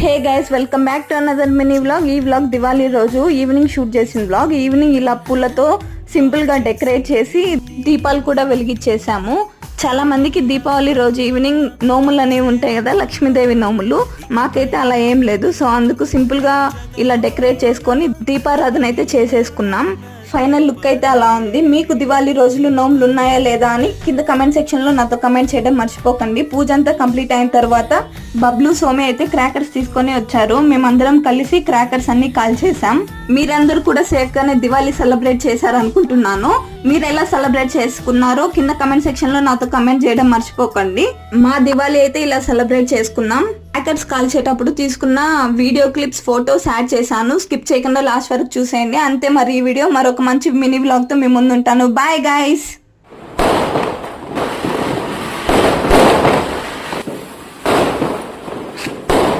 Hey guys, welcome back to another mini vlog. ఈ vlog Diwali రోజు evening shoot చేసిన vlog. Evening ఇలా పూలతో సింపుల్ గా డెకరేట్ చేసి దీపాలు కూడా వెలిగించేసాము. చాలా మందికి దీపావళి రోజు ఈవినింగ్ నోములు అనేవి ఉంటాయి కదా, లక్ష్మీదేవి నోములు. మాకైతే అలా ఏం లేదు. సో అందుకు సింపుల్ గా ఇలా డెకరేట్ చేసుకొని దీపారాధన అయితే చేసేసుకున్నాం. ఫైనల్ లుక్ అయితే అలా ఉంది. మీకు దివాళీ రోజులు నోములు ఉన్నాయా లేదా అని కింద కమెంట్ సెక్షన్ లో నాతో కమెంట్ చేయడం మర్చిపోకండి. పూజ అంతా కంప్లీట్ అయిన తర్వాత బబ్లు సోమే అయితే క్రాకర్స్ తీసుకొని వచ్చారు. మేమందరం కలిసి క్రాకర్స్ అన్ని కాల్ చేసాం. మీరందరూ కూడా సేఫ్ గానే దివాళీ సెలబ్రేట్ చేశారు అనుకుంటున్నాను. మీరు ఎలా సెలబ్రేట్ చేసుకున్నారో కింద కమెంట్ సెక్షన్ లో నాతో కమెంట్ చేయడం మర్చిపోకండి. మా దివాళీ అయితే ఇలా సెలబ్రేట్ చేసుకున్నాం. క్రాకర్స్ కాల్చేటప్పుడు తీసుకున్న వీడియో క్లిప్స్, ఫోటోస్ యాడ్ చేశాను. స్కిప్ చేయకుండా లాస్ట్ వరకు చూసేయండి. అంతే, మరి ఈ వీడియో మరొక మంచి మినీ వ్లాగ్ తో మీ ముందు ఉంటాను. Bye guys.